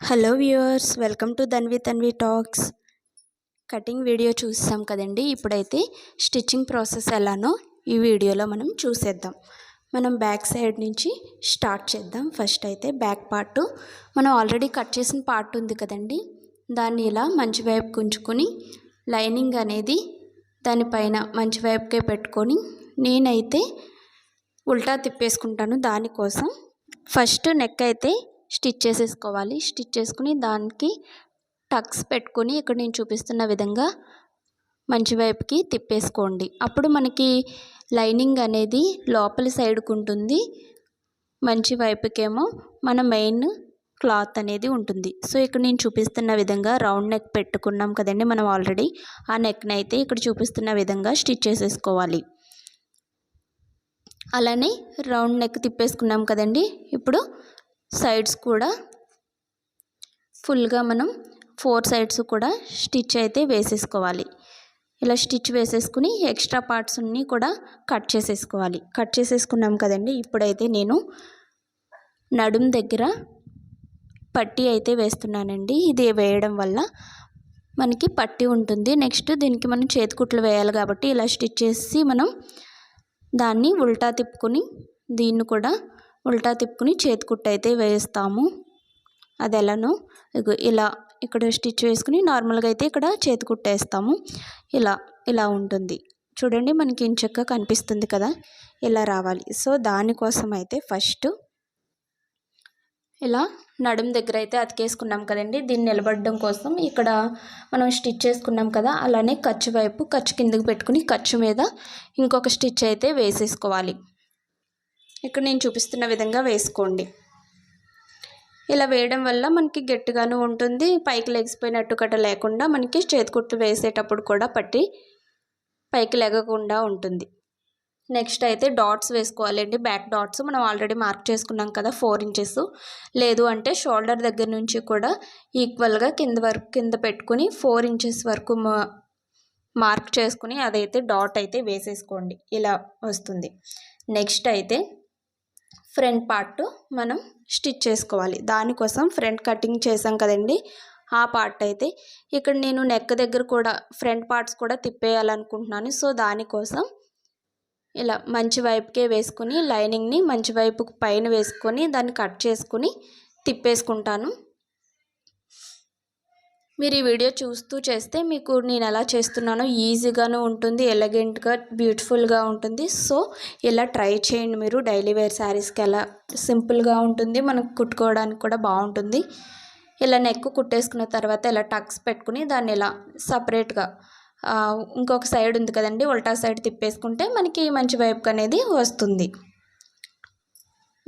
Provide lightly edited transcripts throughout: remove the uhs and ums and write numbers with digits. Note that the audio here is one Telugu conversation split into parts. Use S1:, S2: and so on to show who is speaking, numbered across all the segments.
S1: Hello viewers, welcome to Dhanvi Tanvi talks. Cutting video చూసాం కదండి. ఇప్పుడైతే స్టిచ్చింగ్ ప్రాసెస్ ఎలానో ఈ వీడియోలో మనం చూసేద్దాం. మనం బ్యాక్ సైడ్ నుంచి స్టార్ట్ చేద్దాం. ఫస్ట్ అయితే బ్యాక్ పార్ట్ మనం ఆల్రెడీ కట్ చేసిన పార్ట్ ఉంది కదండి, దాన్ని ఇలా మంచి వైపు గుంజుకొని లైనింగ్ అనేది దానిపైన మంచి వైపుకే పెట్టుకొని నేనైతే ఉల్టా తిప్పేసుకుంటాను. దానికోసం ఫస్ట్ నెక్ అయితే స్టిచ్ చేసేసుకోవాలి. స్టిచ్ చేసుకుని దానికి టక్స్ పెట్టుకొని ఇక్కడ నేను చూపిస్తున్న విధంగా మంచి వైపుకి తిప్పేసుకోండి. అప్పుడు మనకి లైనింగ్ అనేది లోపలి సైడ్కి ఉంటుంది, మంచి వైపుకేమో మన మెయిన్ క్లాత్ అనేది ఉంటుంది. సో ఇక్కడ నేను చూపిస్తున్న విధంగా రౌండ్ నెక్ పెట్టుకున్నాం కదండి మనం ఆల్రెడీ. ఆ నెక్ని అయితే ఇక్కడ చూపిస్తున్న విధంగా స్టిచ్ చేసేసుకోవాలి. అలానే రౌండ్ నెక్ తిప్పేసుకున్నాం కదండి. ఇప్పుడు సైడ్స్ కూడా ఫుల్గా మనం 4 సైడ్స్ కూడా స్టిచ్ అయితే వేసేసుకోవాలి. ఇలా స్టిచ్ వేసేసుకుని ఎక్స్ట్రా పార్ట్స్ అన్నీ కూడా కట్ చేసేసుకోవాలి. కట్ చేసేసుకున్నాం కదండి. ఇప్పుడైతే నేను నడుం దగ్గర పట్టీ అయితే వేస్తున్నానండి. ఇది వేయడం వల్ల మనకి పట్టీ ఉంటుంది. నెక్స్ట్ దీనికి మనం చేతికుట్లు వేయాలి కాబట్టి ఇలా స్టిచ్ చేసి మనం దాన్ని ఉల్టా తిప్పుకొని దీన్ని కూడా ఉల్టా తిప్పుకుని చేతికుట్టు అయితే వేస్తాము. అది ఎలానో ఇలా ఇక్కడ స్టిచ్ వేసుకుని నార్మల్గా అయితే ఇక్కడ చేతికుట్టు వేస్తాము. ఇలా ఉంటుంది చూడండి, మనకి ఇంచక్క కనిపిస్తుంది కదా, ఇలా రావాలి. సో దానికోసం అయితే ఫస్ట్ ఇలా నడుం దగ్గర అయితే అతికేసుకున్నాం కదండి. దీన్ని నిలబడడం కోసం ఇక్కడ మనం స్టిచ్ చేసుకున్నాం కదా, అలానే ఖర్చు వైపు ఖర్చు కిందకి పెట్టుకుని ఖర్చు మీద ఇంకొక స్టిచ్ అయితే వేసేసుకోవాలి. ఇక్కడ నేను చూపిస్తున్న విధంగా వేసుకోండి. ఇలా వేయడం వల్ల మనకి గట్టిగాను ఉంటుంది, పైకి లెగిసిపోయినట్టు కట్ట లేకుండా మనకి చేతికుట్లు వేసేటప్పుడు కూడా పట్టి పైకి లెగకుండా ఉంటుంది. నెక్స్ట్ అయితే డాట్స్ వేసుకోవాలండి. బ్యాక్ డాట్స్ మనం ఆల్రెడీ మార్క్ చేసుకున్నాం కదా 4 ఇంచెస్. లేదు అంటే షోల్డర్ దగ్గర నుంచి కూడా ఈక్వల్గా కింద పెట్టుకుని 4 ఇంచెస్ వరకు మార్క్ చేసుకుని అదైతే డాట్ అయితే వేసేసుకోండి. ఇలా వస్తుంది. నెక్స్ట్ అయితే ఫ్రంట్ పార్ట్ మనం స్టిచ్ చేసుకోవాలి. దానికోసం ఫ్రంట్ కటింగ్ చేసాం కదండి, ఆ పార్ట్ అయితే ఇక్కడ నేను నెక్ దగ్గర కూడా ఫ్రంట్ పార్ట్స్ కూడా తిప్పేయాలనుకుంటున్నాను. సో దానికోసం ఇలా మంచి వైపుకే వేసుకొని లైనింగ్ని మంచి వైపు పైన వేసుకొని దాన్ని కట్ చేసుకుని తిప్పేసుకుంటాను. మీరు ఈ వీడియో చూస్తూ చేస్తే మీకు నేను ఎలా చేస్తున్నానో ఈజీగాను ఉంటుంది, ఎలిగెంట్గా బ్యూటిఫుల్గా ఉంటుంది. సో ఇలా ట్రై చేయండి. మీరు డైలీ వేర్ శారీస్కి ఎలా సింపుల్గా ఉంటుంది, మనకు కుట్టుకోవడానికి కూడా బాగుంటుంది. ఇలా నెక్ కుట్టేసుకున్న తర్వాత ఇలా టక్స్ పెట్టుకుని దాన్ని ఇలా సపరేట్గా ఇంకొక సైడ్ ఉంది కదండి, ఉల్టా సైడ్ తిప్పేసుకుంటే మనకి మంచి వైపు అనేది వస్తుంది.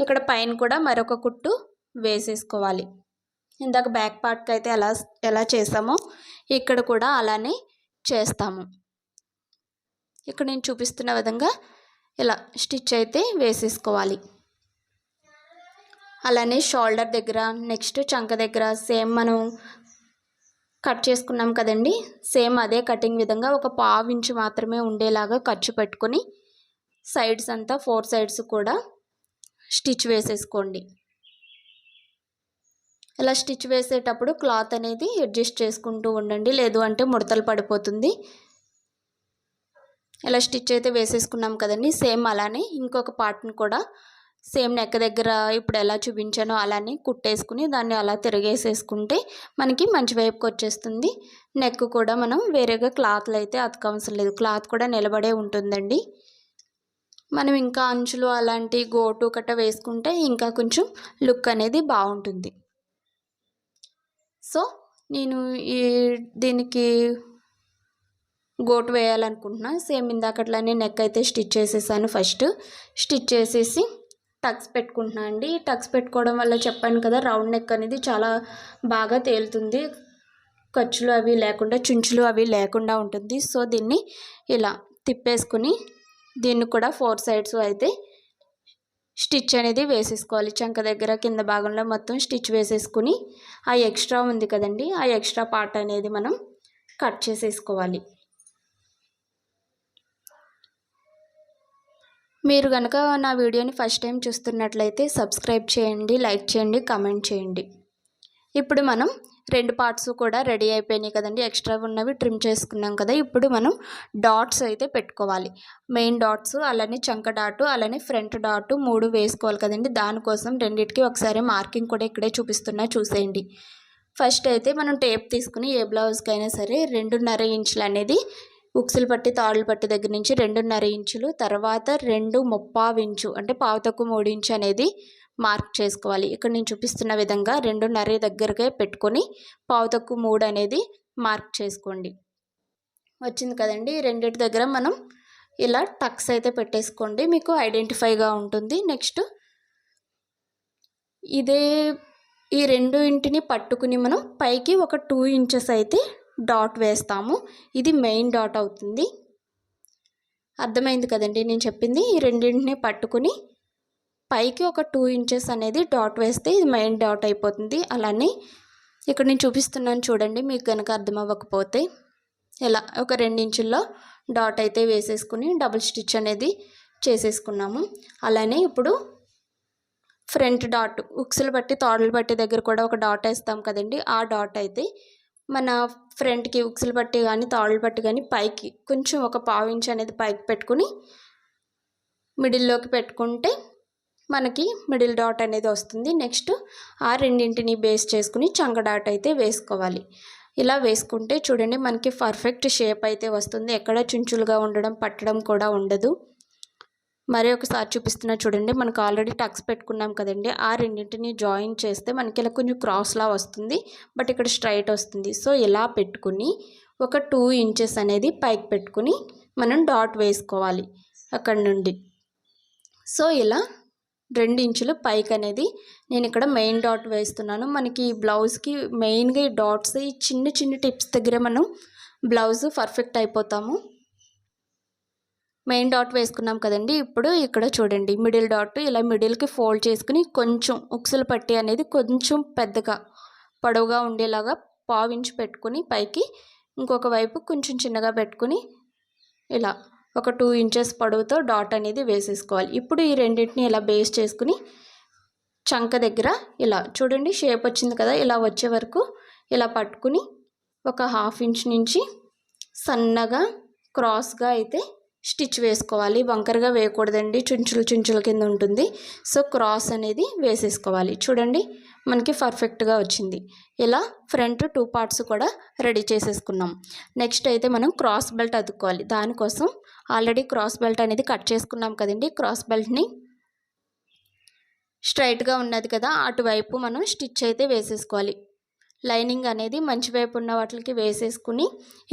S1: ఇక్కడ పైన కూడా మరొక కుట్టు వేసేసుకోవాలి. ఇందాక బ్యాక్ పార్ట్కి అయితే ఎలా చేసామో ఇక్కడ కూడా అలానే చేస్తాము. ఇక్కడ నేను చూపిస్తున్న విధంగా ఇలా స్టిచ్ అయితే వేసేసుకోవాలి. అలానే షోల్డర్ దగ్గర నెక్స్ట్ చంక దగ్గర సేమ్ మనం కట్ చేసుకున్నాం కదండి, సేమ్ అదే కటింగ్ విధంగా ఒక 1/2 ఇంచు మాత్రమే ఉండేలాగా ఖర్చు పెట్టుకొని సైడ్స్ అంతా 4 సైడ్స్ కూడా స్టిచ్ వేసేసుకోండి. ఇలా స్టిచ్ వేసేటప్పుడు క్లాత్ అనేది అడ్జస్ట్ చేసుకుంటూ ఉండండి, లేదు అంటే ముడతలు పడిపోతుంది. ఇలా స్టిచ్ అయితే వేసేసుకున్నాం కదండి. సేమ్ అలానే ఇంకొక పార్ట్ని కూడా సేమ్ నెక్ దగ్గర ఇప్పుడు ఎలా చూపించానో అలానే కుట్టేసుకుని దాన్ని అలా తిరిగేసేసుకుంటే మనకి మంచి వైపుకి వచ్చేస్తుంది. నెక్ కూడా మనం వేరేగా క్లాత్లు అయితే అతకవసరం లేదు, క్లాత్ కూడా నిలబడే ఉంటుందండి. మనం ఇంకా అంచులు అలాంటి గోటు కట్ట వేసుకుంటే ఇంకా కొంచెం లుక్ అనేది బాగుంటుంది. సో నేను దీనికి గోటు వేయాలనుకుంటున్నా. సేమ్ ఇందాకట్లానే నెక్ అయితే స్టిచ్ చేసేసాను. ఫస్ట్ స్టిచ్ చేసేసి టక్స్ పెట్టుకుంటున్నాను అండి. టక్స్ పెట్టుకోవడం వల్ల చెప్పాను కదా, రౌండ్ నెక్ అనేది చాలా బాగా తేలుతుంది, ఖర్చులు అవి లేకుండా చుంచులు అవి లేకుండా ఉంటుంది. సో దీన్ని ఇలా తిప్పేసుకుని దీన్ని కూడా 4 సైడ్స్ అయితే స్టిచ్ అనేది వేసేసుకోవాలి. చంక దగ్గర కింద భాగంలో మొత్తం స్టిచ్ వేసేసుకుని ఆ ఎక్స్ట్రా ఉంది కదండి, ఆ ఎక్స్ట్రా పార్ట్ అనేది మనం కట్ చేసేసుకోవాలి. మీరు కనుక నా వీడియోని ఫస్ట్ టైం చూస్తున్నట్లయితే సబ్స్క్రైబ్ చేయండి, లైక్ చేయండి, కామెంట్ చేయండి. ఇప్పుడు మనం 2 పార్ట్స్ కూడా రెడీ అయిపోయినాయి కదండి. ఎక్స్ట్రా ఉన్నవి ట్రిమ్ చేసుకున్నాం కదా. ఇప్పుడు మనం డాట్స్ అయితే పెట్టుకోవాలి. మెయిన్ డాట్స్, అలానే చంక డాటు, అలానే ఫ్రంట్ డాటు 3 వేసుకోవాలి కదండి. దానికోసం రెండింటికి ఒకసారి మార్కింగ్ కూడా ఇక్కడే చూపిస్తున్నా, చూసేయండి. ఫస్ట్ అయితే మనం టేప్ తీసుకుని ఏ బ్లౌజ్కైనా సరే 2.5 ఇంచులు అనేది ఉక్సులు పట్టి తాళ్ళు పట్టి దగ్గర నుంచి 2.5 ఇంచులు, తర్వాత 2.75 ఇంచు అంటే పావు తక్కువ 3 ఇంచు అనేది మార్క్ చేసుకోవాలి. ఇక్కడ నేను చూపిస్తున్న విధంగా 2.5 దగ్గరగా పెట్టుకొని పావు తక్కువ 3 అనేది మార్క్ చేసుకోండి. వచ్చింది కదండి. రెండింటి దగ్గర మనం ఇలా టక్స్ అయితే పెట్టేసుకోండి, మీకు ఐడెంటిఫైగా ఉంటుంది. నెక్స్ట్ ఈ రెండింటిని పట్టుకుని మనం పైకి ఒక 2 ఇంచెస్ అయితే డాట్ వేస్తాము. ఇది మెయిన్ డాట్ అవుతుంది. అర్థమైంది కదండి నేను చెప్పింది. ఈ రెండింటిని పట్టుకుని పైకి ఒక 2 ఇంచెస్ అనేది డాట్ వేస్తే ఇది మెయిన్ డాట్ అయిపోతుంది. అలానే ఇక్కడ నేను చూపిస్తున్నాను చూడండి, మీకు కనుక అర్థం అవ్వకపోతే ఇలా ఒక 2 ఇంచుల్లో డాట్ అయితే వేసేసుకుని డబుల్ స్టిచ్ అనేది చేసేసుకున్నాము. అలానే ఇప్పుడు ఫ్రంట్ డాట్ ఉక్సులు బట్టి తాడులు బట్టి దగ్గర కూడా ఒక డాట్ వేస్తాం కదండి. ఆ డాట్ అయితే మన ఫ్రంట్కి ఉక్సులు బట్టి కానీ తాడులు బట్టి కానీ పైకి కొంచెం ఒక పావు ఇంచు అనేది పైకి పెట్టుకుని మిడిల్లోకి పెట్టుకుంటే మనకి మిడిల్ డాట్ అనేది వస్తుంది. నెక్స్ట్ ఆ రెండింటిని బేస్ చేసుకుని చంక డాట్ అయితే వేసుకోవాలి. ఇలా వేసుకుంటే చూడండి మనకి పర్ఫెక్ట్ షేప్ అయితే వస్తుంది. ఎక్కడ చుంచులుగా ఉండడం పట్టడం కూడా ఉండదు. మరి ఒకసారి చూపిస్తున్నా చూడండి. మనకు ఆల్రెడీ టక్స్ పెట్టుకున్నాం కదండి. ఆ రెండింటిని జాయిన్ చేస్తే మనకి ఇలా కొంచెం క్రాస్లా వస్తుంది, బట్ ఇక్కడ స్ట్రైట్ వస్తుంది. సో ఇలా పెట్టుకుని ఒక 2 ఇంచెస్ అనేది పైకి పెట్టుకుని మనం డాట్ వేసుకోవాలి అక్కడ నుండి. సో ఇలా 2 ఇంచులు పైకి అనేది నేను ఇక్కడ మెయిన్ డాట్ వేస్తున్నాను. మనకి ఈ బ్లౌజ్కి మెయిన్గా ఈ డాట్స్, ఈ చిన్న చిన్న టిప్స్ దగ్గర మనం బ్లౌజ్ పర్ఫెక్ట్ అయిపోతాము. మెయిన్ డాట్ వేసుకున్నాం కదండి. ఇప్పుడు ఇక్కడ చూడండి మిడిల్ డాట్ ఇలా మిడిల్కి ఫోల్డ్ చేసుకుని కొంచెం ఉక్సులు పట్టి అనేది కొంచెం పెద్దగా పొడవుగా ఉండేలాగా పావు ఇంచు పెట్టుకుని పైకి ఇంకొక వైపు కొంచెం చిన్నగా పెట్టుకుని ఇలా ఒక 2 ఇంచెస్ పొడవుతో డాట్ అనేది వేసేసుకోవాలి. ఇప్పుడు ఈ రెండింటిని ఇలా బేస్ చేసుకుని చంక దగ్గర ఇలా చూడండి షేప్ వచ్చింది కదా. ఇలా వచ్చే వరకు ఇలా పట్టుకుని ఒక 1/2 ఇంచ్ నుంచి సన్నగా క్రాస్గా అయితే స్టిచ్ వేసుకోవాలి. వంకరగా వేయకూడదండి, చుంచుల కింద ఉంటుంది. సో క్రాస్ అనేది వేసేసుకోవాలి. చూడండి మనకి పర్ఫెక్ట్గా వచ్చింది. ఇలా ఫ్రంట్ 2 పార్ట్స్ కూడా రెడీ చేసేసుకున్నాం. నెక్స్ట్ అయితే మనం క్రాస్ బెల్ట్ అతుక్కోవాలి. దానికోసం ఆల్రెడీ క్రాస్ బెల్ట్ అనేది కట్ చేసుకున్నాం కదండి. క్రాస్ బెల్ట్ని స్ట్రైట్గా ఉన్నది కదా, అటువైపు మనం స్టిచ్ అయితే వేసేసుకోవాలి. లైనింగ్ అనేది మంచి వైపు ఉన్న వాటికి వేసేసుకుని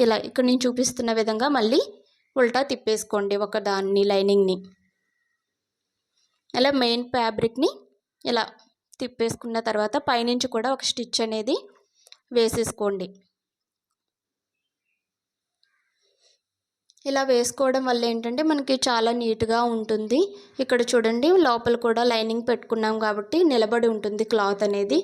S1: ఇలా ఇక్కడ నేను చూపిస్తున్న విధంగా మళ్ళీ ఉల్టా తిప్పేసుకోండి ఒక దాన్ని లైనింగ్ని. ఇలా మెయిన్ ఫ్యాబ్రిక్ని ఇలా తిప్పేసుకున్న తర్వాత పైనుంచి కూడా ఒక స్టిచ్ అనేది వేసేసుకోండి. ఇలా వేసుకోవడం వల్ల ఏంటంటే మనకి చాలా నీట్గా ఉంటుంది. ఇక్కడ చూడండి లోపల కూడా లైనింగ్ పెట్టుకున్నాం కాబట్టి నిలబడి ఉంటుంది క్లాత్ అనేది.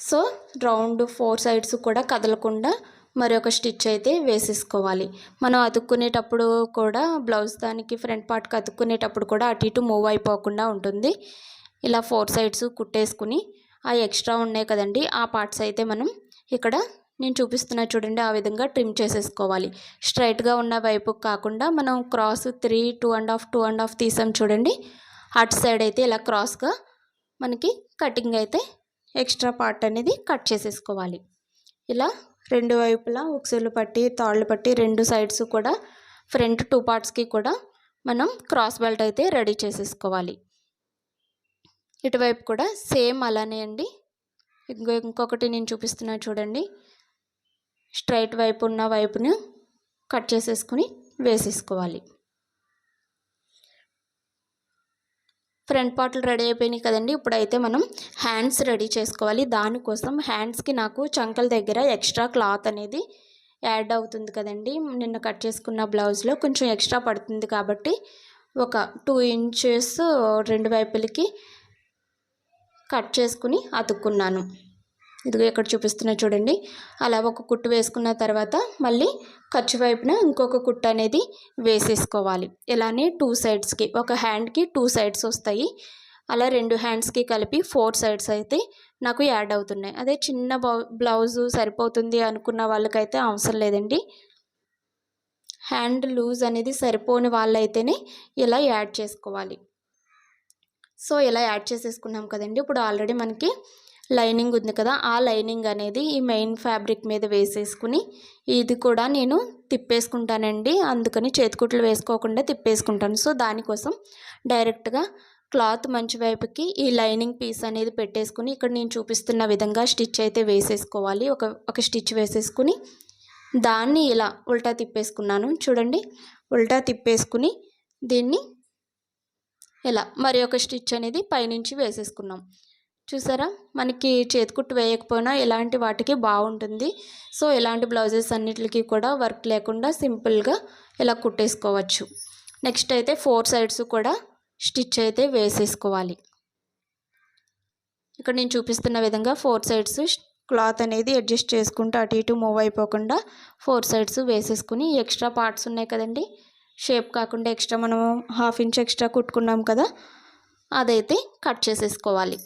S1: సో రౌండ్ 4 సైడ్స్ కూడా కదలకుండా మరొక స్టిచ్ అయితే వేసేసుకోవాలి. మనం అతుక్కునేటప్పుడు కూడా బ్లౌజ్ దానికి ఫ్రంట్ పార్ట్కి అతుక్కునేటప్పుడు కూడా అటు ఇటు మూవ్ అయిపోకుండా ఉంటుంది. ఇలా 4 సైడ్స్ కుట్టేసుకుని ఆ ఎక్స్ట్రా ఉన్నాయి కదండి ఆ పార్ట్స్ అయితే మనం ఇక్కడ నేను చూపిస్తున్నా చూడండి ఆ విధంగా ట్రిమ్ చేసేసుకోవాలి. స్ట్రైట్గా ఉన్న వైపు కాకుండా మనం క్రాస్ 3, 2.5 తీసాం చూడండి. అటు సైడ్ అయితే ఇలా క్రాస్గా మనకి కటింగ్ అయితే ఎక్స్ట్రా పార్ట్ అనేది కట్ చేసేసుకోవాలి. ఇలా 2 వైపులా ఉక్సులు పట్టి తాళ్ళు పట్టి 2 సైడ్స్ కూడా ఫ్రంట్ 2 పార్ట్స్కి కూడా మనం క్రాస్ బెల్ట్ అయితే రెడీ చేసేసుకోవాలి. ఇటువైపు కూడా సేమ్ అలానే అండి. ఇంకొకటి నేను చూపిస్తున్నా చూడండి. స్ట్రైట్ వైపు ఉన్న వైపును కట్ చేసేసుకుని వేసేసుకోవాలి. ఫ్రంట్ పార్ట్లు రెడీ అయిపోయినాయి కదండి. ఇప్పుడైతే మనం హ్యాండ్స్ రెడీ చేసుకోవాలి. దానికోసం హ్యాండ్స్కి నాకు చంకల దగ్గర ఎక్స్ట్రా క్లాత్ అనేది యాడ్ అవుతుంది కదండి. నిన్న కట్ చేసుకున్న బ్లౌజ్లో కొంచెం ఎక్స్ట్రా పడుతుంది కాబట్టి ఒక 2 ఇంచెస్ 2 వైపులకి కట్ చేసుకుని అతుక్కున్నాను. ఇదిగో ఇక్కడ చూపిస్తున్నా చూడండి. అలా ఒక కుట్టు వేసుకున్న తర్వాత మళ్ళీ ఖర్చు వైపున ఇంకొక కుట్టు అనేది వేసేసుకోవాలి. ఇలానే 2 సైడ్స్కి ఒక హ్యాండ్కి 2 సైడ్స్ వస్తాయి. అలా 2 హ్యాండ్స్కి కలిపి 4 సైడ్స్ అయితే నాకు యాడ్ అవుతున్నాయి. అదే చిన్న బ్లౌజు సరిపోతుంది అనుకున్న వాళ్ళకైతే అవసరం లేదండి. హ్యాండ్ లూజ్ అనేది సరిపోని వాళ్ళైతేనే ఇలా యాడ్ చేసుకోవాలి. సో ఇలా యాడ్ చేసేసుకున్నాం కదండి. ఇప్పుడు ఆల్రెడీ మనకి లైనింగ్ ఉంది కదా, ఆ లైనింగ్ అనేది ఈ మెయిన్ ఫ్యాబ్రిక్ మీద వేసేసుకుని ఇది కూడా నేను తిప్పేసుకుంటానండి. అందుకని చేతికుట్లు వేసుకోకుండా తిప్పేసుకుంటాను. సో దానికోసం డైరెక్ట్గా క్లాత్ మంచి వైపుకి ఈ లైనింగ్ పీస్ అనేది పెట్టేసుకుని ఇక్కడ నేను చూపిస్తున్న విధంగా స్టిచ్ అయితే వేసేసుకోవాలి. ఒక స్టిచ్ వేసేసుకుని దాన్ని ఇలా ఉల్టా తిప్పేసుకున్నాను. చూడండి, ఉల్టా తిప్పేసుకుని దీన్ని ఇలా మరి ఒక స్టిచ్ అనేది పైనుంచి వేసేసుకున్నాం. చూసారా, మనకి చేతికుట్టు వేయకపోయినా ఇలాంటి వాటికి బాగుంటుంది. సో ఇలాంటి బ్లౌజెస్ అన్నిటికీ కూడా వర్క్ లేకుండా సింపుల్గా ఇలా కుట్టేసుకోవచ్చు. నెక్స్ట్ అయితే 4 సైడ్స్ కూడా స్టిచ్ అయితే వేసేసుకోవాలి. ఇక్కడ నేను చూపిస్తున్న విధంగా 4 సైడ్స్ క్లాత్ అనేది అడ్జస్ట్ చేసుకుంటూ అటు ఇటు మూవ్ అయిపోకుండా 4 సైడ్స్ వేసేసుకుని ఎక్స్ట్రా పార్ట్స్ ఉన్నాయి కదండి, షేప్ కాకుండా ఎక్స్ట్రా మనం 1/2 ఇంచ్ ఎక్స్ట్రా కుట్టుకున్నాం కదా, అదైతే కట్ చేసేసుకోవాలి.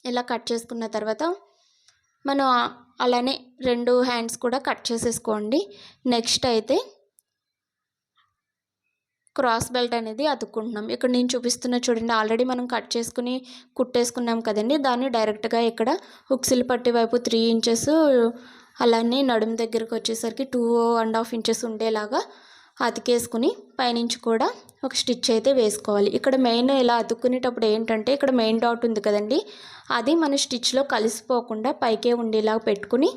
S1: ఇలా కట్ చేసుకున్న తర్వాత మనం అలానే 2 హ్యాండ్స్ కూడా కట్ చేసేసుకోండి. నెక్స్ట్ అయితే క్రాస్ బెల్ట్ అనేది అతుక్కుంటున్నాం. ఇక్కడ నేను చూపిస్తున్న చూడండి, ఆల్రెడీ మనం కట్ చేసుకుని కుట్టేసుకున్నాం కదండి, దాన్ని డైరెక్ట్గా ఇక్కడ హుక్సిల్ పట్టి వైపు 3 ఇంచెస్, అలానే నడుము దగ్గరకు వచ్చేసరికి 2.5 ఇంచెస్ ఉండేలాగా అతికేసుకుని పైనుంచి కూడా ఒక స్టిచ్ అయితే వేసుకోవాలి. ఇక్కడ మెయిన్ ఇలా అతుక్కునేటప్పుడు ఏంటంటే ఇక్కడ మెయిన్ డాట్ ఉంది కదండి, అది మన స్టిచ్లో కలిసిపోకుండా పైకే ఉండేలా పెట్టుకుని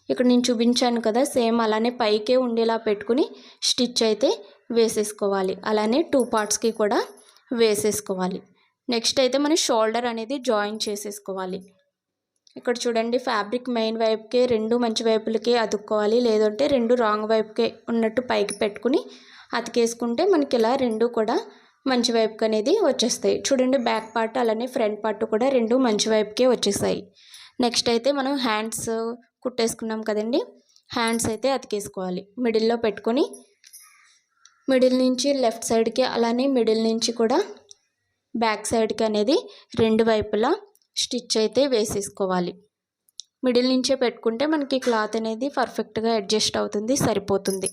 S1: ఇక్కడ నేను చూపించాను కదా, సేమ్ అలానే పైకే ఉండేలా పెట్టుకుని స్టిచ్ అయితే వేసేసుకోవాలి. అలానే 2 పార్ట్స్కి కూడా వేసేసుకోవాలి. నెక్స్ట్ అయితే మనం షోల్డర్ అనేది జాయిన్ చేసేసుకోవాలి. ఇక్కడ చూడండి, ఫ్యాబ్రిక్ మెయిన్ వైపుకే 2 మంచి వైపులకి అతుక్కోవాలి, లేదంటే 2 రాంగ్ వైపుకే ఉన్నట్టు పైకి పెట్టుకుని అతికేసుకుంటే మనకి ఇలా 2 కూడా మంచి వైపుకి అనేది వచ్చేస్తాయి. చూడండి, బ్యాక్ పార్ట్ అలానే ఫ్రంట్ పార్ట్ కూడా 2 మంచి వైపుకే వచ్చేసాయి. నెక్స్ట్ అయితే మనం హ్యాండ్స్ కుట్టేసుకున్నాం కదండి, హ్యాండ్స్ అయితే అతికేసుకోవాలి. మిడిల్లో పెట్టుకొని మిడిల్ నుంచి లెఫ్ట్ సైడ్కి అలానే మిడిల్ నుంచి కూడా బ్యాక్ సైడ్కి అనేది 2 వైపులా స్టిచ్ అయితే వేసేసుకోవాలి. మిడిల్ నుంచే పెట్టుకుంటే మనకి క్లాత్ అనేది పర్ఫెక్ట్గా అడ్జస్ట్ అవుతుంది, సరిపోతుంది.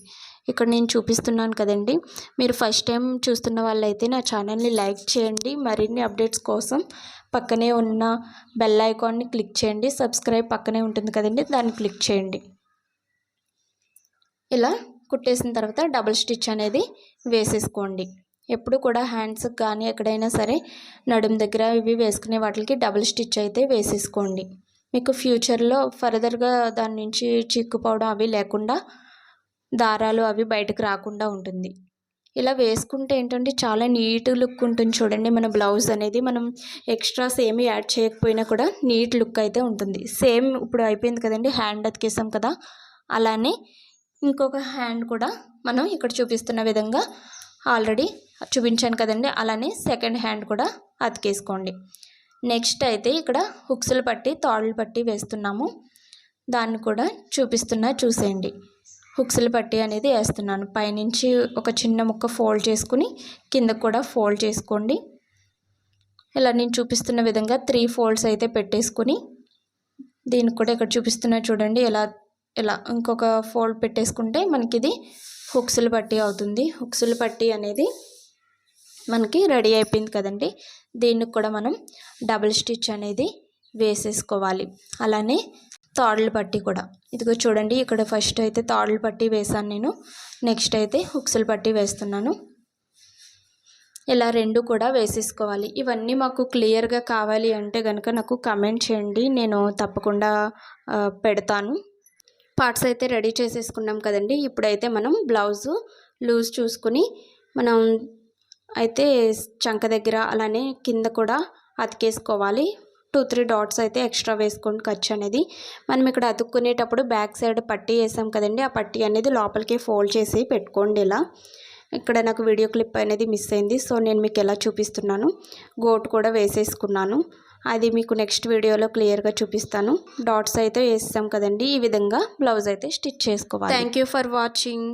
S1: ఇక్కడ నేను చూపిస్తున్నాను కదండి, మీరు ఫస్ట్ టైం చూస్తున్న వాళ్ళైతే నా ఛానల్ని లైక్ చేయండి. మరిన్ని అప్డేట్స్ కోసం పక్కనే ఉన్న బెల్ ఐకాన్ని క్లిక్ చేయండి. సబ్స్క్రైబ్ పక్కనే ఉంటుంది కదండి, దాన్ని క్లిక్ చేయండి. ఇలా కుట్టేసిన తర్వాత డబుల్ స్టిచ్ అనేది వేసేసుకోండి. ఎప్పుడు కూడా హ్యాండ్స్కి కానీ ఎక్కడైనా సరే నడుము దగ్గర ఇవి వేసుకునే వాటికి డబుల్ స్టిచ్ అయితే వేసేసుకోండి. మీకు ఫ్యూచర్లో ఫర్దర్గా దాని నుంచి చిక్కుపోవడం అవి లేకుండా, దారాలు అవి బయటకు రాకుండా ఉంటుంది. ఇలా వేసుకుంటే ఏంటంటే చాలా నీట్ లుక్ ఉంటుంది. చూడండి, మన బ్లౌజ్ అనేది మనం ఎక్స్ట్రాస్ ఏమీ యాడ్ చేయకపోయినా కూడా నీట్ లుక్ అయితే ఉంటుంది. సేమ్ ఇప్పుడు అయిపోయింది కదండి, హ్యాండ్ అతికేసాం కదా, అలానే ఇంకొక హ్యాండ్ కూడా మనం ఇక్కడ చూపిస్తున్న విధంగా ఆల్రెడీ చూపించాను కదండి, అలానే సెకండ్ హ్యాండ్ కూడా అతికేసుకోండి. నెక్స్ట్ అయితే ఇక్కడ హుక్స్లు పట్టి తాళ్ళు పట్టి వేస్తున్నాము, దాన్ని కూడా చూసేయండి. హుక్స్లు పట్టి అనేది వేస్తున్నాను. పైనుంచి ఒక చిన్న ముక్క ఫోల్డ్ చేసుకుని కింద కూడా ఫోల్డ్ చేసుకోండి. ఇలా నేను చూపిస్తున్న విధంగా 3 ఫోల్డ్స్ అయితే పెట్టేసుకుని దీనికి కూడా ఇక్కడ చూపిస్తున్నా చూడండి, ఇలా ఇంకొక ఫోల్డ్ పెట్టేసుకుంటే మనకి ఇది హుక్స్లు పట్టి అవుతుంది. హుక్స్లు పట్టి అనేది మనకి రెడీ అయిపోయింది కదండి, దీనికి కూడా మనం డబుల్ స్టిచ్ అనేది వేసేసుకోవాలి. అలానే తాడులు పట్టి కూడా ఇదిగో చూడండి, ఇక్కడ ఫస్ట్ అయితే తాడులు పట్టి వేసాను నేను, నెక్స్ట్ అయితే హుక్స్లు పట్టి వేస్తున్నాను. ఇలా 2 కూడా వేసేసుకోవాలి. ఇవన్నీ మాకు క్లియర్గా కావాలి అంటే కనుక నాకు కమెంట్ చేయండి, నేను తప్పకుండా పెడతాను. పార్ట్స్ అయితే రెడీ చేసేసుకున్నాం కదండి. ఇప్పుడైతే మనం బ్లౌజు లూజ్ చూసుకుని మనం అయితే చంక దగ్గర అలానే కింద కూడా అతికేసుకోవాలి. 2-3 డాట్స్ అయితే ఎక్స్ట్రా వేసుకోండి ఖర్చు అనేది. మనం ఇక్కడ అతుక్కునేటప్పుడు బ్యాక్ సైడ్ పట్టీ వేసాం కదండి, ఆ పట్టీ అనేది లోపలికి ఫోల్డ్ చేసి పెట్టుకోండి. ఇలా ఇక్కడ నాకు వీడియో క్లిప్ అనేది మిస్ అయింది, సో నేను మీకు ఎలా చూపిస్తున్నాను. గోటు కూడా వేసేసుకున్నాను, అది మీకు నెక్స్ట్ వీడియోలో క్లియర్గా చూపిస్తాను. డాట్స్ అయితే వేసాం కదండి, ఈ విధంగా బ్లౌజ్ అయితే స్టిచ్ చేసుకోవాలి. Thank you for watching.